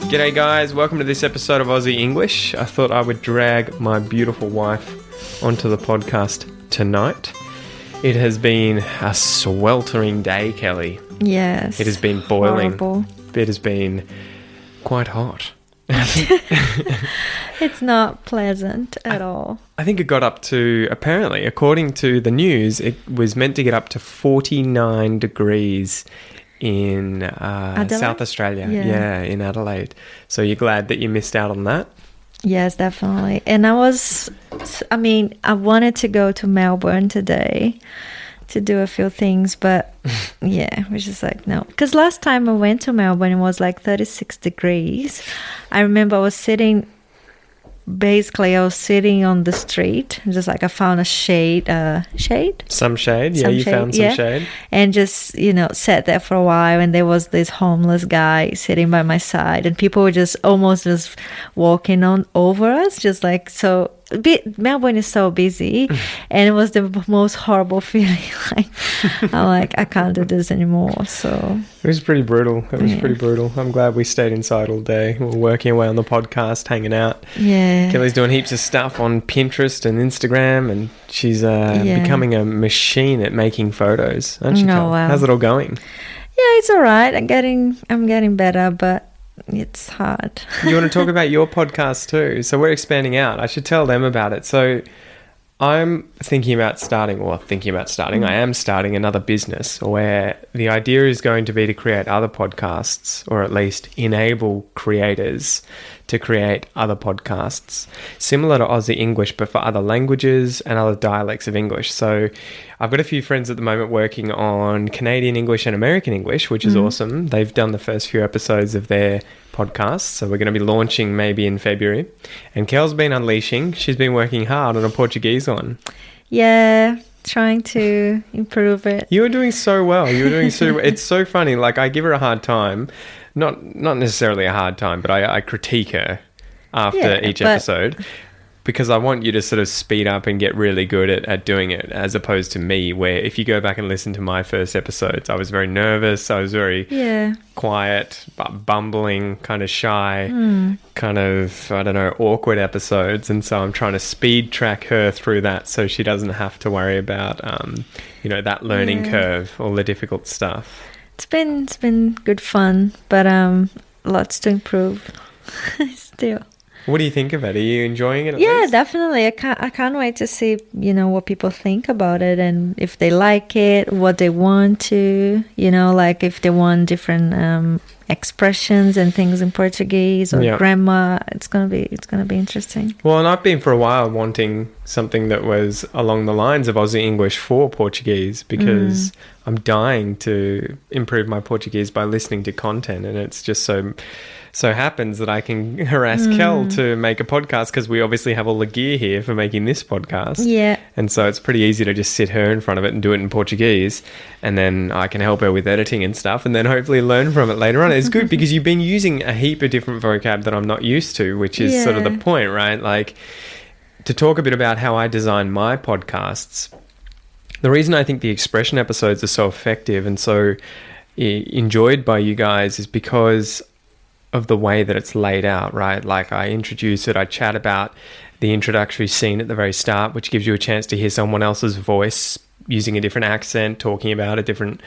G'day guys, welcome to this episode of Aussie English. I thought I would drag my beautiful wife onto the podcast tonight. It has been a sweltering day, Kelly. Yes. It has been boiling. Horrible. It has been quite hot. It's not pleasant at all. I think it got up to, apparently, according to the news, it was meant to get up to 49 degrees in South Australia. Yeah, in Adelaide. So you're glad that you missed out on that? Yes, definitely. And I wanted to go to Melbourne today to do a few things, but yeah, we're just like, no. Because last time I went to Melbourne, it was like 36 degrees. I remember I was sitting on the street, just like I found a shade? Some shade, yeah, you found some shade. And just, sat there for a while, and there was this homeless guy sitting by my side, and people were just almost just walking on over us, just like, so Melbourne is so busy, and it was the most horrible feeling. I'm like, I can't do this anymore. So it was pretty brutal. Pretty brutal. I'm glad we stayed inside all day. We were working away on the podcast, hanging out. Yeah. Kelly's doing heaps of stuff on Pinterest and Instagram, and she's becoming a machine at making photos, aren't you, Kel? Wow. How's it all going? Yeah, it's all right. I'm getting better, but it's hard. You want to talk about your podcast too? So we're expanding out. I should tell them about it. So I'm thinking about starting. I am starting another business where the idea is going to be to create other podcasts, or at least enable creators to create other podcasts similar to Aussie English, but for other languages and other dialects of English. So I've got a few friends at the moment working on Canadian English and American English, which is awesome. They've done the first few episodes of their podcast, so we're going to be launching maybe in February. And Kel's been unleashing. She's been working hard on a Portuguese one. Yeah, trying to improve it. You were doing so well. It's so funny. Like, I give her a hard time. Not necessarily a hard time, but I critique her after each episode, because I want you to sort of speed up and get really good at doing it, as opposed to me, where if you go back and listen to my first episodes, I was very nervous. I was very quiet, bumbling, kind of shy, kind of, I don't know, awkward episodes. And so I'm trying to speed track her through that so she doesn't have to worry about, that learning curve, all the difficult stuff. It's been good fun, but lots to improve still. What do you think of it? Are you enjoying it? Yeah, definitely. I can't wait to see, what people think about it, and if they like it, what they want to, like if they want different expressions and things in Portuguese or grammar. It's gonna be interesting. Well, and I've been for a while wanting something that was along the lines of Aussie English for Portuguese, because I'm dying to improve my Portuguese by listening to content, and it's just so happens that I can harass Kel to make a podcast, because we obviously have all the gear here for making this podcast. Yeah. And so it's pretty easy to just sit her in front of it and do it in Portuguese, and then I can help her with editing and stuff, and then hopefully learn from it later on. It's good because you've been using a heap of different vocab that I'm not used to, which is sort of the point, right? Like, to talk a bit about how I design my podcasts, the reason I think the expression episodes are so effective and so enjoyed by you guys is because of the way that it's laid out, right? Like, I introduce it, I chat about the introductory scene at the very start, which gives you a chance to hear someone else's voice using a different accent, talking about a different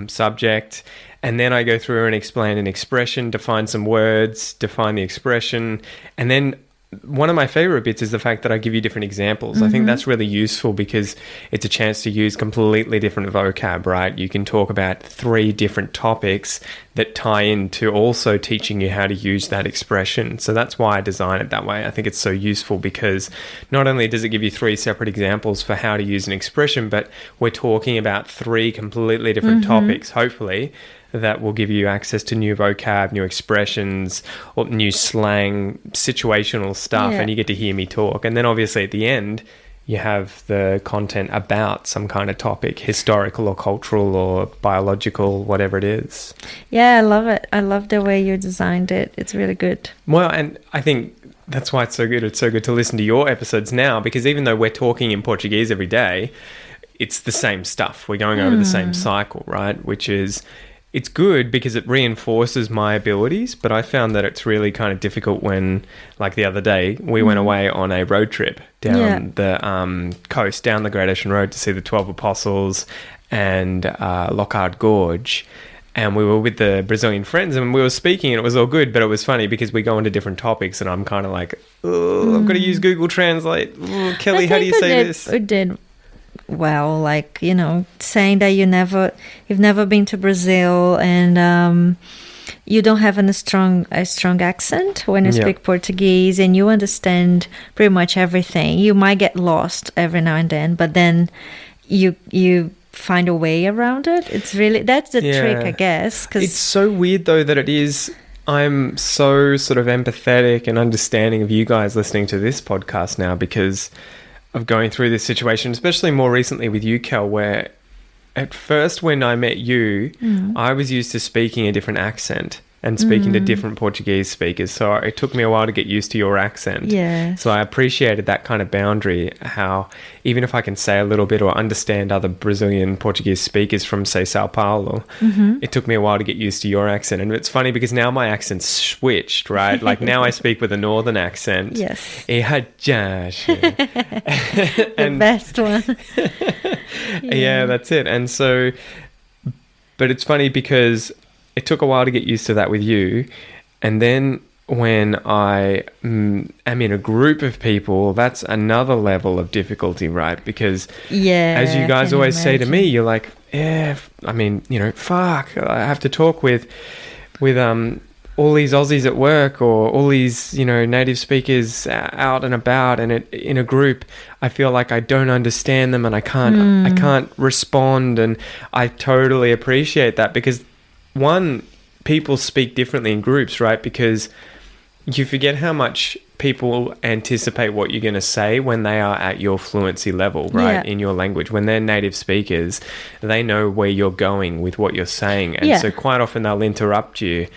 subject. And then I go through and explain an expression, define some words, define the expression. And then one of my favorite bits is the fact that I give you different examples. I think that's really useful because it's a chance to use completely different vocab, right? You can talk about 3 different topics that tie into also teaching you how to use that expression. So that's why I design it that way. I think it's so useful because not only does it give you 3 separate examples for how to use an expression, but we're talking about 3 completely different topics, hopefully, that will give you access to new vocab, new expressions, or new slang, situational stuff, and you get to hear me talk. And then obviously at the end, you have the content about some kind of topic, historical or cultural or biological, whatever it is. Yeah, I love it. I love the way you designed it. It's really good. Well, and I think that's why it's so good. It's so good to listen to your episodes now, because even though we're talking in Portuguese every day, it's the same stuff. We're going over the same cycle, right? Which is it's good because it reinforces my abilities, but I found that it's really kind of difficult when, like the other day, we went away on a road trip down the coast, down the Great Ocean Road to see the 12 Apostles and Lockhart Gorge. And we were with the Brazilian friends and we were speaking and it was all good, but it was funny because we go into different topics and I'm kind of like, oh, I've got to use Google Translate. Oh, Kelly, how do you say this? It did well, like, you know, saying that you've never been to Brazil and you don't have a strong accent when you speak Portuguese and you understand pretty much everything. You might get lost every now and then, but then you find a way around it. It's really, that's the trick, I guess. 'Cause it's so weird though that it is. I'm so sort of empathetic and understanding of you guys listening to this podcast now because of going through this situation, especially more recently with you, Kel, where at first when I met you, I was used to speaking a different accent and speaking to different Portuguese speakers. So it took me a while to get used to your accent. Yeah. So I appreciated that kind of boundary, how even if I can say a little bit or understand other Brazilian Portuguese speakers from, say, Sao Paulo, it took me a while to get used to your accent. And it's funny because now my accent's switched, right? Like now I speak with a northern accent. Yes. The best one. Yeah, that's it. And so, but it's funny because it took a while to get used to that with you. And then when I am in a group of people, that's another level of difficulty, right? Because as you guys always say to me, you're like, I mean, you know, fuck, I have to talk with all these Aussies at work or all these, you know, native speakers out and about, and in a group, I feel like I don't understand them and I can't respond. And I totally appreciate that because one, people speak differently in groups, right? Because you forget how much people anticipate what you're going to say when they are at your fluency level, right? In your language. When they're native speakers, they know where you're going with what you're saying. And so quite often they'll interrupt you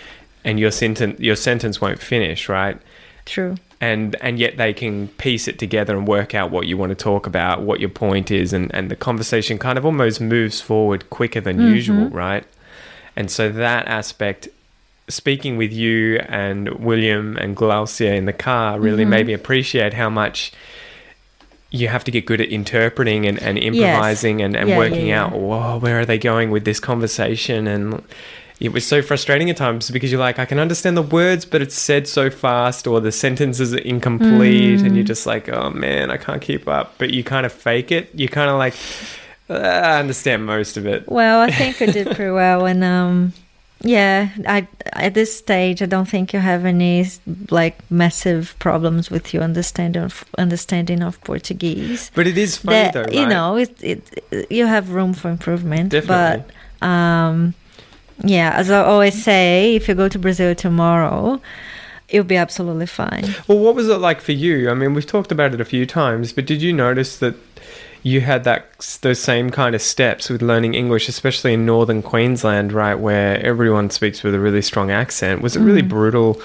and your sentence won't finish, right? True. And yet they can piece it together and work out what you want to talk about, what your point is, and the conversation kind of almost moves forward quicker than usual, right? And so that aspect, speaking with you and William and Glaucia in the car really made me appreciate how much you have to get good at interpreting and improvising and working out, whoa, where are they going with this conversation? And it was so frustrating at times because you're like, I can understand the words, but it's said so fast or the sentences are incomplete and you're just like, oh man, I can't keep up. But you kind of fake it. You kind of like... I understand most of it. Well, I think I did pretty well, and I at this stage I don't think you have any like massive problems with your understanding of Portuguese. But it is funny though, right? You know, you have room for improvement. Definitely. But as I always say, if you go to Brazil tomorrow, you'll be absolutely fine. Well, what was it like for you? I mean, we've talked about it a few times, but did you notice that you had those same kind of steps with learning English, especially in northern Queensland, right, where everyone speaks with a really strong accent? Was it really brutal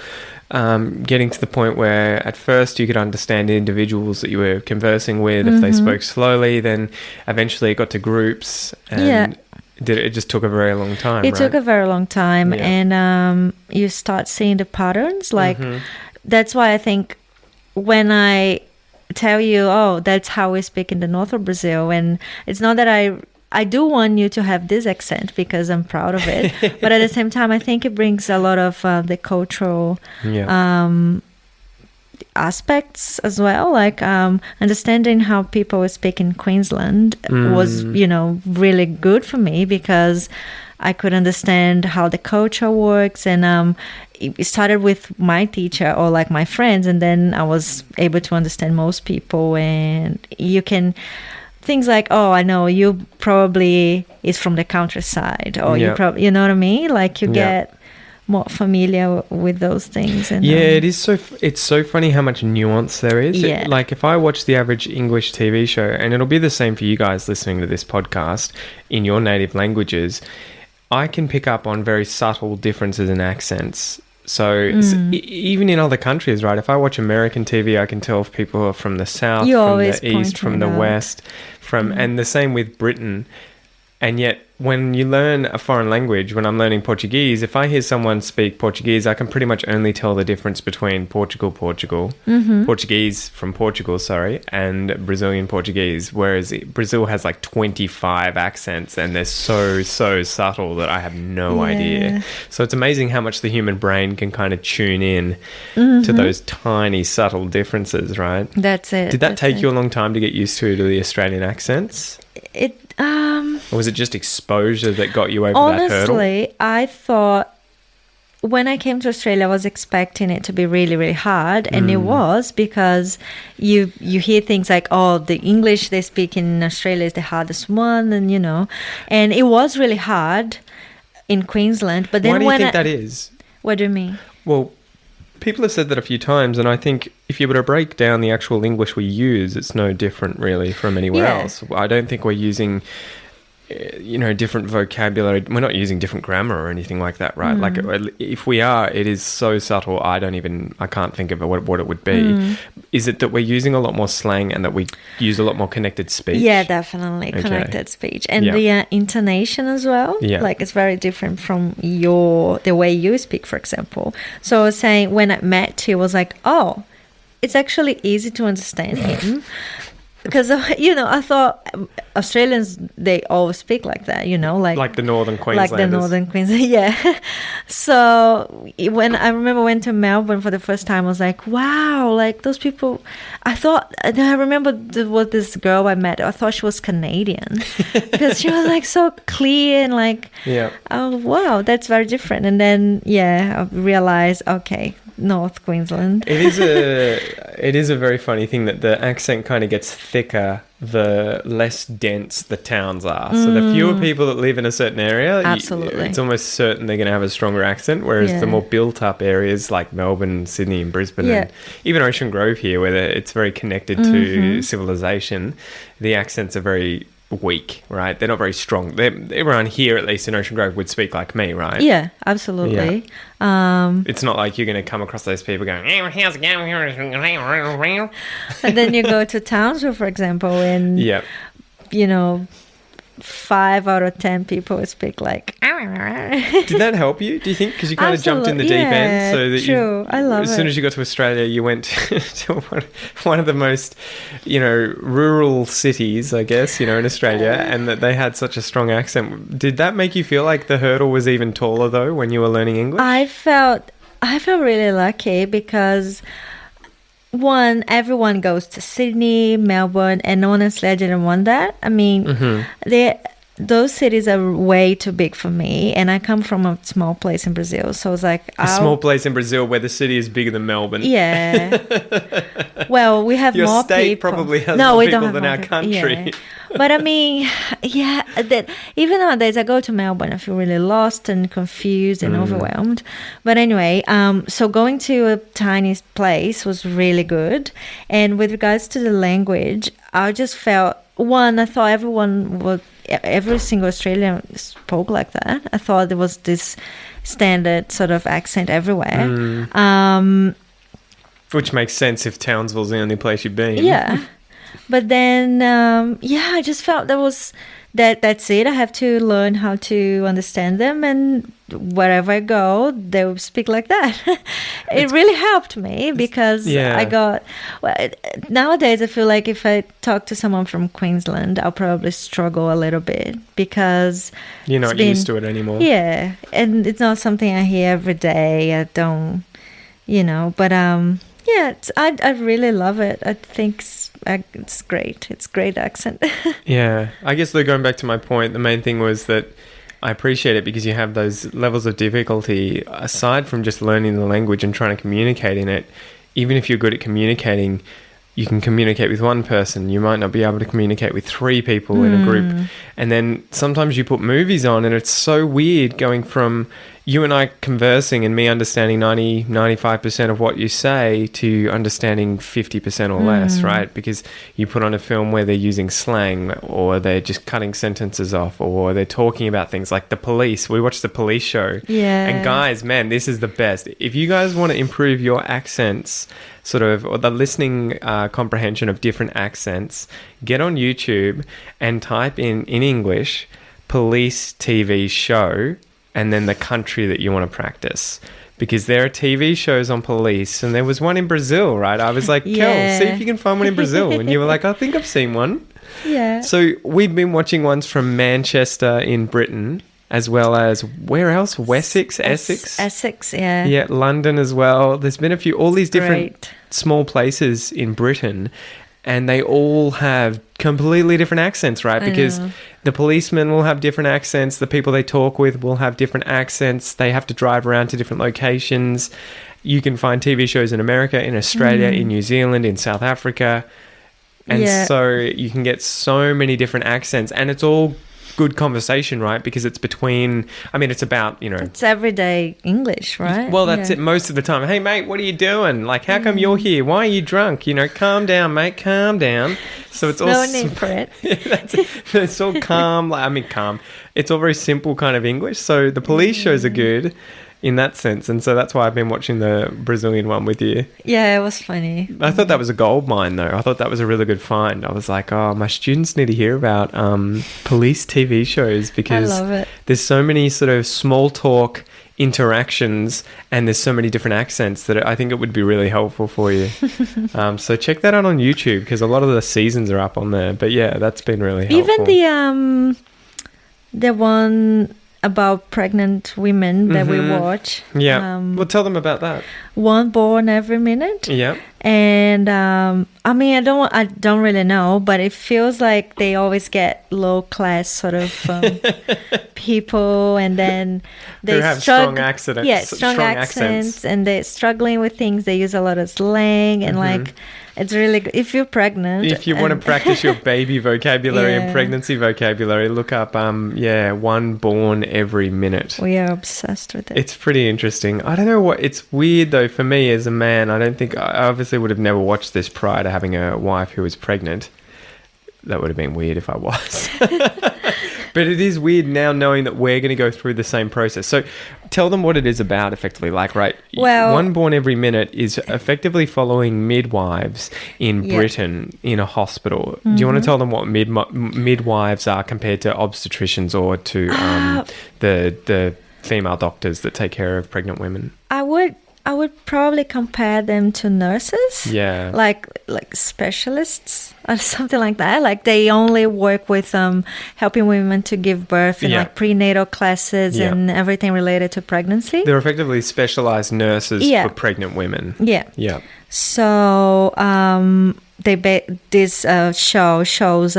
getting to the point where at first you could understand the individuals that you were conversing with if they spoke slowly, then eventually it got to groups and it just took a very long time, It took a very long time and you start seeing the patterns. Like that's why I think when I tell you, oh, that's how we speak in the north of Brazil, and it's not that I do want you to have this accent because I'm proud of it, but at the same time I think it brings a lot of the cultural aspects as well, like understanding how people speak in Queensland was, you know, really good for me because I could understand how the culture works, and it started with my teacher or like my friends, and then I was able to understand most people. And you can things like, oh, I know you probably is from the countryside, or you probably, you know what I mean? Like you get more familiar with those things. And it's so funny how much nuance there is. Like if I watch the average English TV show, and it'll be the same for you guys listening to this podcast in your native languages, I can pick up on very subtle differences in accents. So even in other countries, right? If I watch American TV, I can tell if people are from the south, from the east, from the west, and the same with Britain. And yet when you learn a foreign language, when I'm learning Portuguese, if I hear someone speak Portuguese, I can pretty much only tell the difference between Portuguese from Portugal, sorry, and Brazilian Portuguese, whereas Brazil has like 25 accents and they're so subtle that I have no idea. So it's amazing how much the human brain can kind of tune in to those tiny, subtle differences, right? That's it. Did that take you a long time to get used to the Australian accents? Or was it just exposure that got you over that hurdle? Honestly, I thought when I came to Australia, I was expecting it to be really, really hard. And it was, because you hear things like, oh, the English they speak in Australia is the hardest one. And, and it was really hard in Queensland. But then why do you think that is? What do you mean? Well, people have said that a few times, and I think if you were to break down the actual English we use, it's no different really from anywhere else. I don't think we're using, different vocabulary. We're not using different grammar or anything like that, right? Like, if we are, it is so subtle, I can't think of what it would be. Is it that we're using a lot more slang and that we use a lot more connected speech? Yeah, definitely. Connected speech. And the intonation as well. Yeah. Like, it's very different from the way you speak, for example. So I was saying, when I met you, I was like, oh, it's actually easy to understand him. Because, I thought Australians, they all speak like that, like the Northern Queenslanders. Like the Northern Queensland, yeah. So when I remember went to Melbourne for the first time, I was like, wow, like those people, I remember there was this girl I met, I thought she was Canadian. Because she was like so clear and like, oh, wow, that's very different. And then, I realized, okay, North Queensland. It is a very funny thing that the accent kind of gets thicker the less dense the towns are. So the fewer people that live in a certain area, absolutely, it's almost certain they're going to have a stronger accent, whereas the more built up areas like Melbourne, Sydney and Brisbane and even Ocean Grove here, where it's very connected to civilization, the accents are very weak, right? They're not very strong. Everyone here, at least in Ocean Grove, would speak like me, right? Yeah, absolutely. It's not like you're going to come across those people going, hey, how's it going? And then you go to Townsville, for example, and, 5 out of 10 people speak like... Did that help you, do you think? Because you kind of jumped in the deep end. So that true. I love it. As soon as you got to Australia, you went to one of the most, rural cities, I guess, in Australia, and that they had such a strong accent. Did that make you feel like the hurdle was even taller, though, when you were learning English? I felt really lucky because... One, everyone goes to Sydney, Melbourne, and honestly, I didn't want that. I mean, those cities are way too big for me, and I come from a small place in Brazil, so I was like... A small place in Brazil where the city is bigger than Melbourne. Yeah. Well, we have more people. Your state probably has more people than our country. Yeah. But I mean, even nowadays I go to Melbourne, I feel really lost and confused and overwhelmed. But anyway, so going to a tiny place was really good. And with regards to the language, I just felt, I thought every single Australian spoke like that. I thought there was this standard sort of accent everywhere. Which makes sense if Townsville's the only place you've been. Yeah. But then, I just felt that's it. I have to learn how to understand them, and wherever I go, they will speak like that. It really helped me because nowadays I feel like if I talk to someone from Queensland, I'll probably struggle a little bit because... You're not used to it anymore. Yeah, and it's not something I hear every day. I don't, but... I really love it. I think it's great. It's great accent. Yeah. I guess, though, going back to my point, the main thing was that I appreciate it because you have those levels of difficulty aside from just learning the language and trying to communicate in it. Even if you're good at communicating, you can communicate with one person. You might not be able to communicate with 3 people in a group. And then sometimes you put movies on and it's so weird going from you and I conversing and me understanding 95% of what you say to understanding 50% or less, right? Because you put on a film where they're using slang or they're just cutting sentences off or they're talking about things like The Police. We watched The Police show. Yeah. And guys, man, this is the best. If you guys want to improve your accents, or the listening comprehension of different accents, get on YouTube and type in English police TV show and then the country that you want to practice. Because there are TV shows on police, and there was one in Brazil, right? I was like, Kel, see if you can find one in Brazil. And you were like, I think I've seen one. Yeah. So we've been watching ones from Manchester in Britain, as well as, where else? Essex? Essex, yeah. Yeah, London as well. There's been a few, all these different small places in Britain, and they all have completely different accents, right? Because the policemen will have different accents. The people they talk with will have different accents. They have to drive around to different locations. You can find TV shows in America, in Australia, in New Zealand, in South Africa. And so you can get so many different accents, and it's all good conversation, right? Because it's between, I mean, it's about, it's everyday English, right? Well, that's it most of the time. Hey, mate, what are you doing? Like, how come you're here? Why are you drunk? Calm down, mate, calm down. So it's all... No need for it. That's it. It's all calm. Calm. It's all very simple kind of English. So the police shows are good in that sense. And so that's why I've been watching the Brazilian one with you. Yeah, it was funny. I thought that was a gold mine, though. I thought that was a really good find. I was like, oh, my students need to hear about police TV shows, because I love it. There's so many sort of small talk interactions, and there's so many different accents that I think it would be really helpful for you. So check that out on YouTube, because a lot of the seasons are up on there. But yeah, that's been really helpful. Even the one about pregnant women that we watch. Yeah. Well, tell them about that. One born every minute. Yeah. And I mean, I don't really know, but it feels like they always get low class sort of people, and then they who have strong accents. Yeah, strong accents, and they're struggling with things. They use a lot of slang, and like, it's really good. If you're pregnant, if you want to practice your baby vocabulary and pregnancy vocabulary, look up one born every minute. We are obsessed with it. It's pretty interesting. I don't know what, it's weird though for me as a man. I don't think, I obviously would have never watched this prior to having a wife who was pregnant. That would have been weird if I was. But it is weird now knowing that we're going to go through the same process. So tell them what it is about, effectively. Like, right, well, One Born Every Minute is effectively following midwives in Britain in a hospital. Do you want to tell them what midwives are compared to obstetricians or to the female doctors that take care of pregnant women? I would probably compare them to nurses. Yeah. Like specialists or something like that. Like, they only work with helping women to give birth in like prenatal classes and everything related to pregnancy. They're effectively specialized nurses for pregnant women. Yeah. Yeah. So this show shows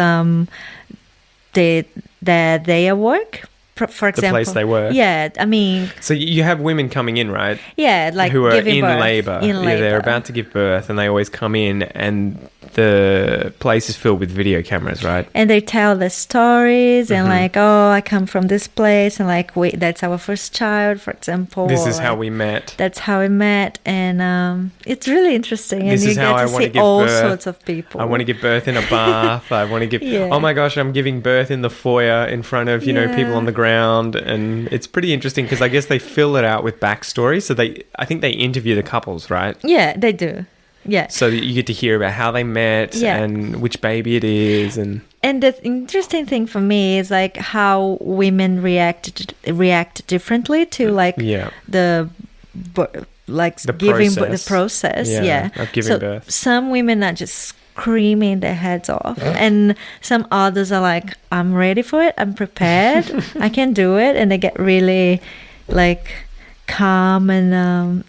their work. For example, the place they work. Yeah, I mean... So you have women coming in, right? Yeah, like who are giving in birth. labour. Yeah, they're about to give birth, and they always come in, and the place is filled with video cameras, right? And they tell the stories, and like, oh, I come from this place, and like, wait, that's our first child, for example. This is how we met. That's how we met, and it's really interesting. This and is you how get I to want to see give all birth. sorts of people. I want to give birth in a bath. I want to give... Yeah. Oh my gosh, I'm giving birth in the foyer in front of, people on the ground, and it's pretty interesting because I guess they fill it out with backstory. So I think they interview the couples, right? Yeah, they do. Yeah. So that you get to hear about how they met and which baby it is. And the interesting thing for me is like how women react differently to like the process. Of giving birth. Some women are just screaming their heads off, and some others are like, I'm ready for it, I'm prepared, I can do it, and they get really like calm, and I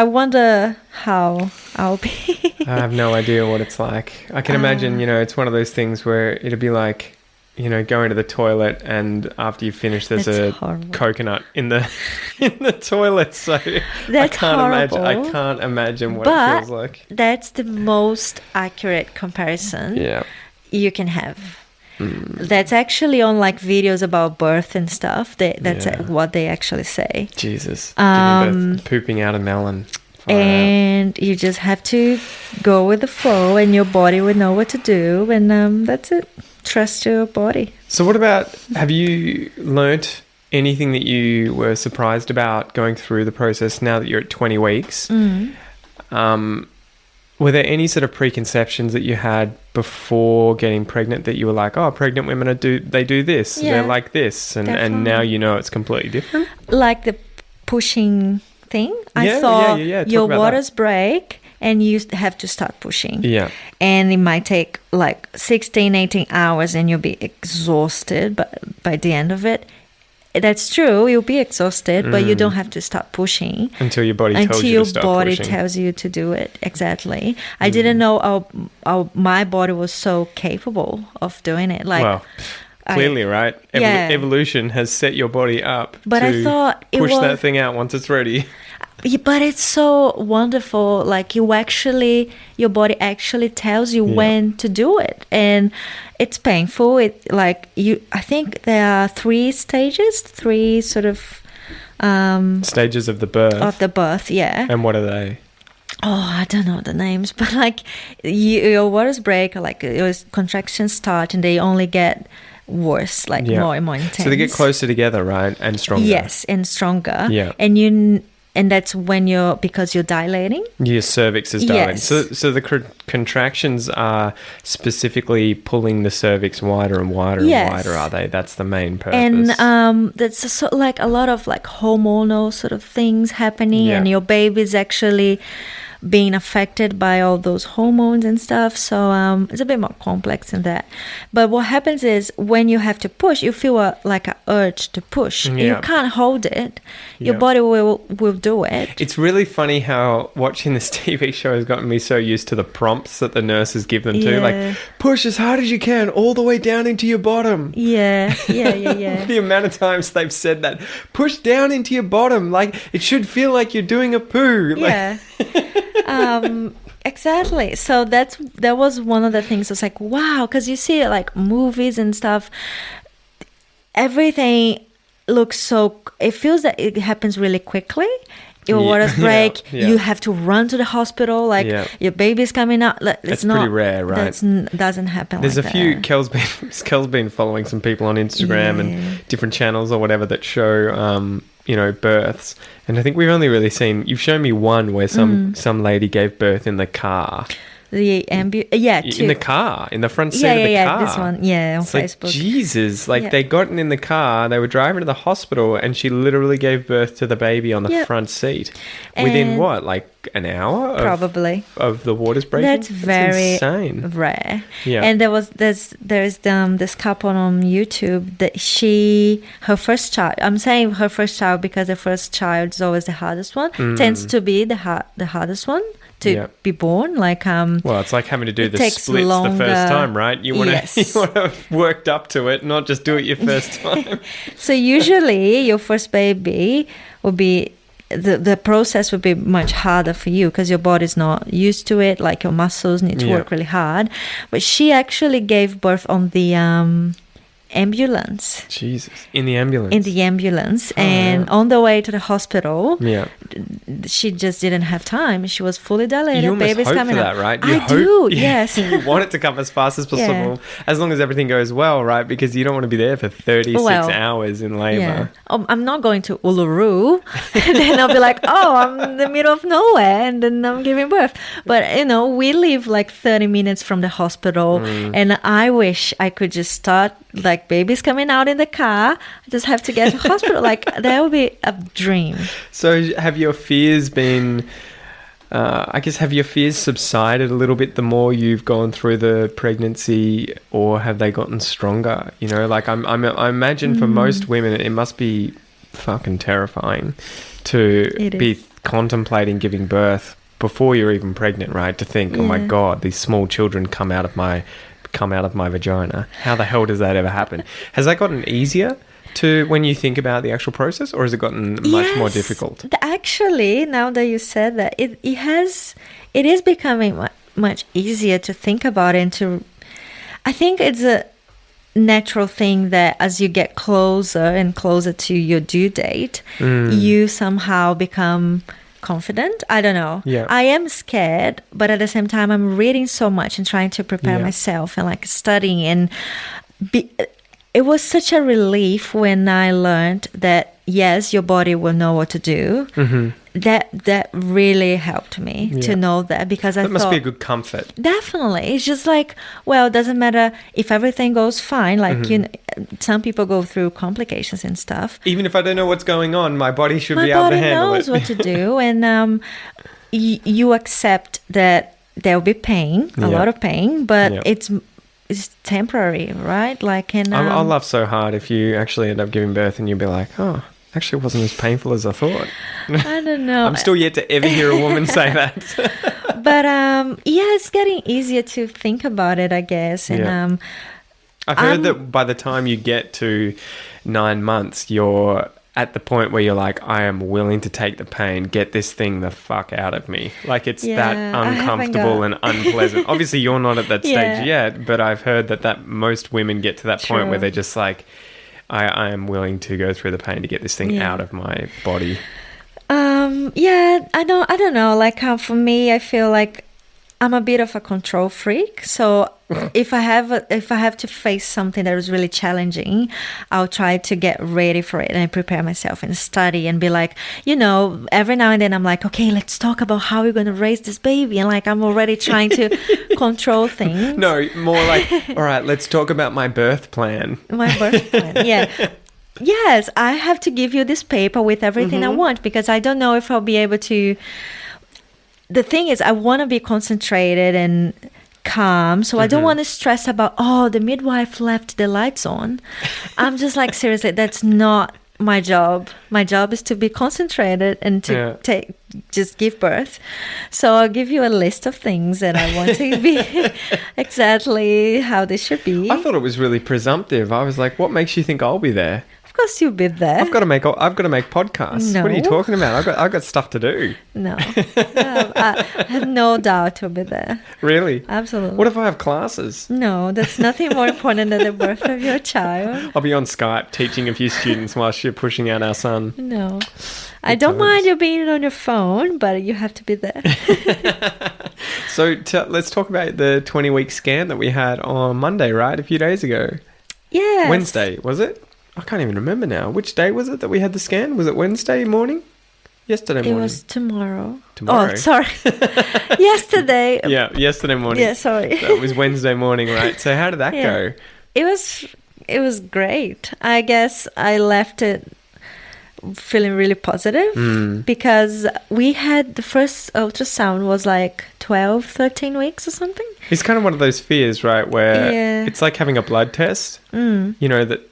wonder how I'll be. I have no idea what it's like. I can imagine, it's one of those things where it'd be like, going to the toilet, and after you finish, there's a coconut in the toilet. So I can't imagine what it feels like. That's the most accurate comparison you can have. That's actually on like videos about birth and stuff. That's what they actually say. Jesus, giving birth, pooping out a melon. And you just have to go with the flow, and your body will know what to do, and that's it. Trust your body. So what about, have you learnt anything that you were surprised about going through the process now that you're at 20 weeks? Were there any sort of preconceptions that you had before getting pregnant that you were like, oh, pregnant women they do this, Yeah, they're like this, and now you know it's completely different? Like the pushing thing. I Yeah, thought yeah. Talk your about waters break and you have to start pushing. Yeah. And it might take like 16, 18 hours and you'll be exhausted by the end of it. That's true. You'll be exhausted, but you don't have to start pushing until your body tells you to start pushing. tells you to do it. Exactly. I didn't know how my body was so capable of doing it. Like, well, clearly, right? Yeah. Evolution has set your body up But to I thought push that thing out once it's ready. Yeah, but it's so wonderful. Like your body actually tells you when to do it, and it's painful. I think there are three sort of Stages of the birth. of the birth. Yeah. And what are they? Oh, I don't know the names, but like your waters break, like your contractions start, and they only get worse, like more and more intense. So they get closer together, right, and stronger. Yes, and stronger. Yeah. And that's when because you're dilating. Your cervix is dilating. Yes. So the contractions are specifically pulling the cervix wider and wider and wider, are they? That's the main purpose. And that's like a lot of like hormonal sort of things happening, and your baby's actually being affected by all those hormones and stuff. So it's a bit more complex than that. But what happens is when you have to push, you feel like an urge to push. And you can't hold it. Your body will do it. It's really funny how watching this TV show has gotten me so used to the prompts that the nurses give them too. Like, push as hard as you can all the way down into your bottom. Yeah. The amount of times they've said that. Push down into your bottom. Like, it should feel like you're doing a poo. Yeah. Exactly. So that was one of the things. I was like, wow, because you see like movies and stuff, everything looks so, it feels that it happens really quickly. Your waters break, you have to run to the hospital, like your baby's coming out. It's pretty rare, right? That doesn't happen. There's like a few. that. Kel's been following some people on Instagram and different channels or whatever that show births, and I think we've only really seen, you've shown me one where some lady gave birth in the car. The in the car, in the front seat of the car. This one, on it's Facebook. Like, Jesus, they got in the car, they were driving to the hospital, and she literally gave birth to the baby on the front seat within what, like an hour? Probably. Of the waters breaking? That's very insane. Rare. Yeah. And there's this couple on YouTube that her first child, I'm saying her first child because the first child is always the hardest one, tends to be the hardest one to be born. Like well, it's like having to do the splits the first time, right? You want to have worked up to it, not just do it your first time. So usually your first baby will be the process would be much harder for you because your body's not used to it, like your muscles need to work really hard. But she actually gave birth on the ambulance. Jesus. In the ambulance? In the ambulance. And on the way to the hospital, she just didn't have time. She was fully dilated. You almost Baby's hope coming for out. that, right? I do, yes. You want it to come as fast as possible, as long as everything goes well, right? Because you don't want to be there for 36 hours in labour. Yeah. I'm not going to Uluru. And then I'll be like, I'm in the middle of nowhere, and then I'm giving birth. But, we live like 30 minutes from the hospital, and I wish I could just start, like, baby's coming out in the car. I just have to get to hospital. Like, that would be a dream. So have your fears been... have your fears subsided a little bit the more you've gone through the pregnancy, or have they gotten stronger? I imagine for most women it must be fucking terrifying to be contemplating giving birth before you're even pregnant, right? To think, oh my God, these small children come out of my vagina. How the hell does that ever happen? Has that gotten easier to when you think about the actual process, or has it gotten much more difficult? Actually, now that you said that, it is becoming much easier to think about it. I think it's a natural thing that as you get closer and closer to your due date, you somehow become confident. I don't know. Yeah. I am scared, but at the same time, I'm reading so much and trying to prepare myself and like studying. And it was such a relief when I learned that, yes, your body will know what to do. that really helped me to know that, because I That must thought, be a good comfort. definitely, it's just like, well, it doesn't matter if everything goes fine. Like some people go through complications and stuff. Even if I don't know what's going on, my body should be My able to body handle knows it. what to do, and you accept that there will be pain, a lot of pain, but it's temporary, right? Like, and I'll laugh so hard if you actually end up giving birth and you'll be like, oh, actually it wasn't as painful as I thought. I don't know. I'm still yet to ever hear a woman say that. But it's getting easier to think about it, I guess. And I've heard that by the time you get to 9 months, you're at the point where you're like, I am willing to take the pain, get this thing the fuck out of me. Like, it's that uncomfortable and unpleasant. Obviously, you're not at that stage yet, but I've heard that most women get to that point where they're just like, I am willing to go through the pain to get this thing out of my body. I don't know. Like, for me, I feel like I'm a bit of a control freak. So if I have to face something that is really challenging, I'll try to get ready for it and prepare myself and study and be like, every now and then I'm like, okay, let's talk about how we're going to raise this baby. And like, I'm already trying to control things. No, more like, all right, let's talk about my birth plan. My birth plan, yeah. Yes, I have to give you this paper with everything I want, because I don't know if I'll be able to. The thing is, I want to be concentrated and calm, so I don't want to stress about, the midwife left the lights on. I'm just like, seriously, that's not my job. My job is to be concentrated and to just give birth. So I'll give you a list of things that I want to be exactly how they should be. I thought it was really presumptive. I was like, what makes you think I'll be there? Of course you'll be there. I've got to make podcasts. No. What are you talking about? I've got stuff to do. No, I have no doubt you'll be there. Really? Absolutely. What if I have classes? No, that's nothing more important than the birth of your child. I'll be on Skype teaching a few students whilst you're pushing out our son. No. I don't mind you being on your phone, but you have to be there. So let's talk about the 20-week scan that we had on Monday, right? A few days ago. Yes. Wednesday, was it? I can't even remember now. Which day was it that we had the scan? Was it Wednesday morning? Yesterday morning? It was tomorrow. Tomorrow. Oh, sorry. Yesterday. Yeah, yesterday morning. Yeah, sorry. That was Wednesday morning, right? So how did that go? It was great. I guess I left it feeling really positive because we had the first ultrasound was like 12, 13 weeks or something. It's kind of one of those fears, right? Where it's like having a blood test. That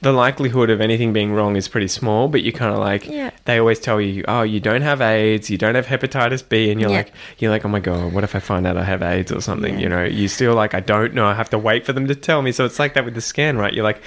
the likelihood of anything being wrong is pretty small, but you kind of like, they always tell you, oh, you don't have AIDS, you don't have hepatitis B, and you're like, oh my God, what if I find out I have AIDS or something? You still like, I don't know, I have to wait for them to tell me. So it's like that with the scan, right? You're like,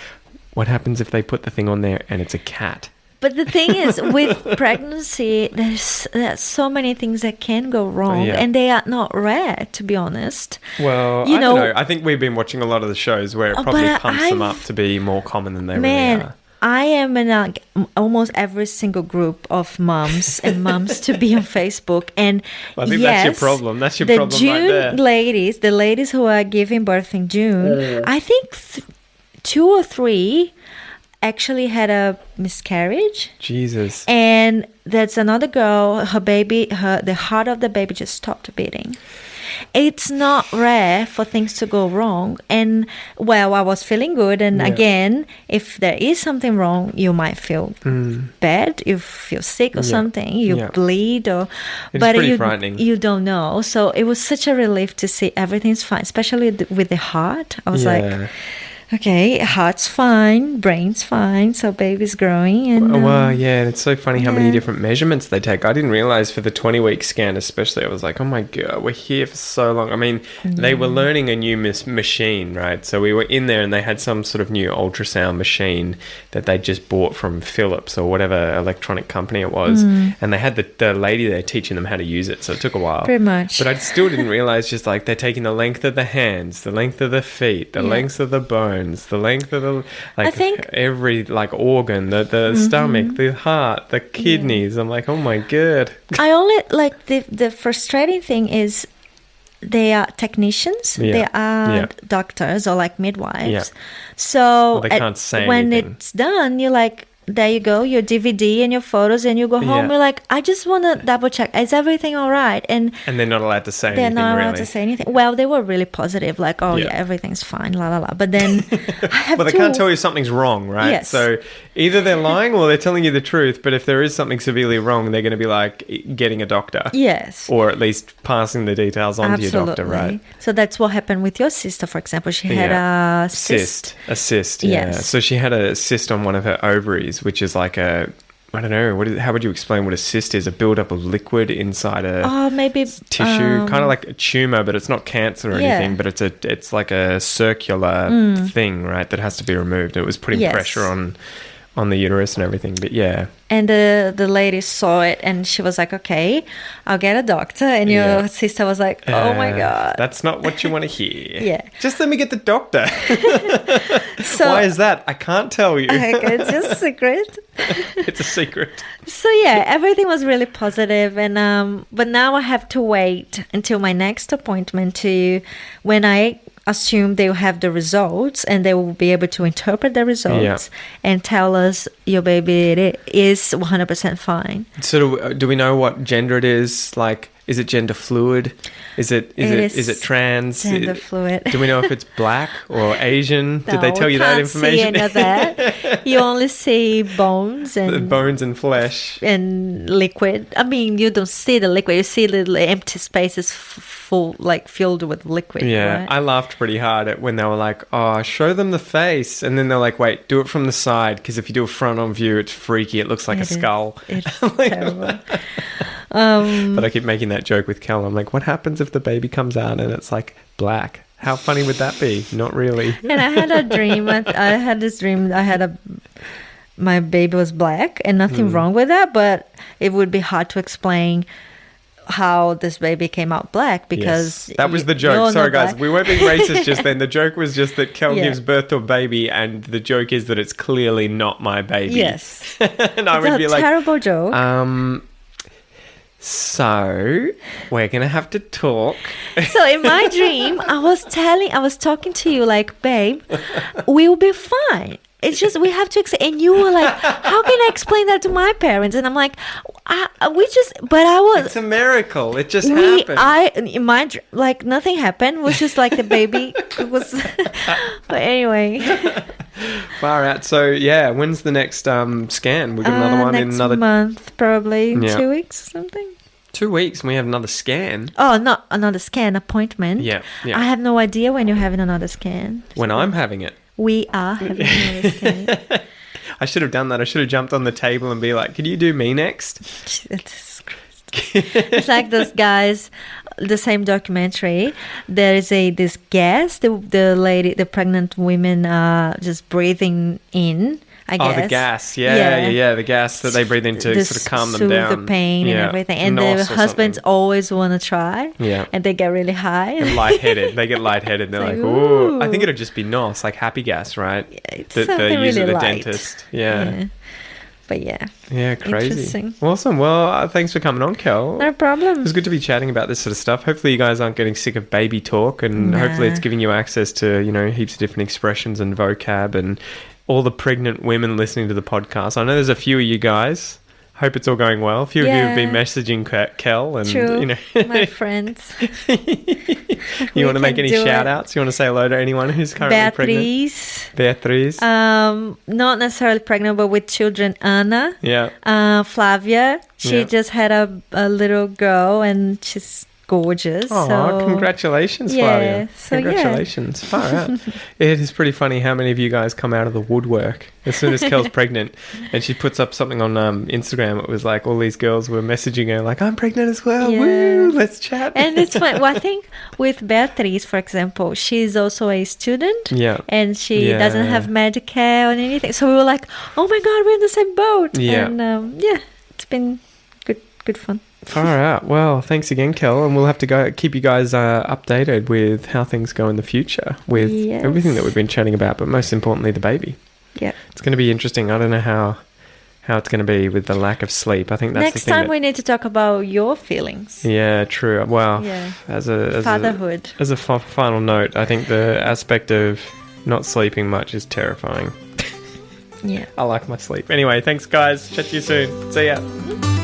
what happens if they put the thing on there and it's a cat? But the thing is, with pregnancy, there's so many things that can go wrong, and they are not rare, to be honest. Well, I don't know. I think we've been watching a lot of the shows where it probably pumps them up to be more common than they really are. I am in almost every single group of moms and moms to be on Facebook, and I think that's your problem. That's your problem June right there. The ladies who are giving birth in June, I think 2 or 3 actually had a miscarriage. Jesus. And that's another girl, the heart of the baby just stopped beating. It's not rare for things to go wrong. And, well, I was feeling good. And again, if there is something wrong, you might feel bad. You feel sick or something. You bleed. It's pretty frightening. You don't know. So it was such a relief to see everything's fine, especially with the heart. I was like, okay, heart's fine, brain's fine, so baby's growing. And it's so funny how many different measurements they take. I didn't realize for the 20-week scan especially, I was like, oh my God, we're here for so long. I mean, they were learning a new machine, right? So we were in there and they had some sort of new ultrasound machine that they just bought from Philips or whatever electronic company it was. And they had the lady there teaching them how to use it, so it took a while. Pretty much. But I still didn't realize just like they're taking the length of the hands, the length of the feet, the length of the bones, the length of the, like, I think every like organ, the stomach, the heart, the kidneys. I'm like, oh my God. I only like the frustrating thing is they are technicians, they are doctors or like midwives. So they can't say when anything. it's done, you're like, there you go, your DVD and your photos, and you go home. Yeah. You're like, I just want to double check, is everything all right? And they're not allowed to say they're anything, not allowed really. to say anything. Well, they were really positive, like, oh Yeah. yeah, everything's fine, la la la. But then I have Well, they can't tell you something's wrong, right? Yes. So either they're lying or they're telling you the truth. But if there is something severely wrong, they're going to be like getting a doctor. Yes. Or at least passing the details on to your doctor, right? So that's what happened with your sister, for example. She had a cyst. A cyst, yeah. Yes. So she had a cyst on one of her ovaries, which is like a, I don't know, how would you explain what a cyst is? A buildup of liquid inside a Maybe tissue, kind of like a tumor, but it's not cancer or Yeah. anything, but it's like a circular thing, right, that has to be removed. It was putting Yes. pressure on the uterus and everything, but yeah. And the lady saw it and she was like, okay, I'll get a doctor. And your Yeah. sister was like, oh my God. That's not what you want to hear. Yeah. Just let me get the doctor. So, Why is that? I can't tell you. okay, it's just a secret. It's a secret. So yeah, everything was really positive, and but now I have to wait until my next appointment to when I assume they will have the results and they will be able to interpret the results and tell us your baby is 100% fine. So do we know what gender it is? Like, is it gender fluid? Is it trans? Gender fluid. Do we know if it's black or Asian? Did they No, tell you that information? Can't see any of that. You only see bones The and bones and flesh. and liquid. I mean, you don't see the liquid. You see little empty spaces full, like filled with liquid. Yeah, right? I laughed pretty hard at when they were like, "Oh, show them the face," and then they're like, "Wait, do it from the side because if you do a front on view, it's freaky. It looks like a skull." It's terrible. But I keep making that joke with Kel. I'm like, "What happens if the baby comes out and it's like black? How funny would that be? Not really." And I had a dream. I had this dream. My baby was black, and nothing wrong with that. But it would be hard to explain how this baby came out black because Yes. That was the you're joke. not Sorry, guys. black. We weren't being racist just then. The joke was just that Kel Yeah. gives birth to a baby, and the joke is that it's clearly not my baby. Yes, And I it's would a be like, terrible joke. so we're going to have to talk. So in my dream, I was talking to you like, babe, we'll be fine. It's just we have to and you were like, how can I explain that to my parents? And I'm like, It's a miracle. It just happened. in my like nothing happened. It was just like the baby was. But anyway, Far out. So yeah, when's the next scan? We got another one in another next month, probably Yeah. 2 weeks or something. 2 weeks, and we have another scan. Oh, not another scan appointment. Yeah, yeah. I have no idea when you're having another scan. When I'm having it. We are having another scan. I should have done that. I should have jumped on the table and be like, "Could you do me next?" It's like those guys, the same documentary. There is this gas. The lady, the pregnant women are just breathing in. I guess. Oh, the gas. Yeah. The gas that they breathe in to sort of calm them down. Soothe the pain and everything. And the husbands always want to try. Yeah. And they get really high. And lightheaded. They get lightheaded. They're like, ooh. I think it'll just be NOS, like happy gas, right? Yeah, it's that they something use really at the light. dentist. Yeah. But yeah. Yeah, crazy. Interesting. Awesome. Well, thanks for coming on, Kel. No It problem. was good to be chatting about this sort of stuff. Hopefully you guys aren't getting sick of baby talk, and hopefully it's giving you access to, heaps of different expressions and vocab and all the pregnant women listening to the podcast. I know there's a few of you guys. Hope it's all going well. A few of you have been messaging Kel and, True. My friends. You want to make any shout outs? You want to say hello to anyone who's currently pregnant? Beatriz. Not necessarily pregnant, but with children. Anna. Yeah. Flavia. She Yeah. just had a little girl and she's gorgeous. Oh, so. congratulations, Yeah, Flavia. so Congratulations. Far out. It is pretty funny how many of you guys come out of the woodwork as soon as Kel's pregnant. And she puts up something on Instagram. It was like all these girls were messaging her like, I'm pregnant as well. Yeah. Woo, let's chat. And it's fun. Well, I think with Beatriz, for example, she's also a student. Yeah. And she doesn't have Medicare or anything. So we were like, oh my God, we're in the same boat. Yeah. And it's been good fun. Far out. Well, thanks again, Kel, and we'll have to go keep you guys updated with how things go in the future with everything that we've been chatting about, but most importantly, the baby. Yeah, it's going to be interesting. I don't know how it's going to be with the lack of sleep. I think that's next the thing time we need to talk about your feelings. Yeah, true. Well, as fatherhood. As a final note, I think the aspect of not sleeping much is terrifying. Yeah. I like my sleep. Anyway, thanks, guys. Chat to you soon. See ya.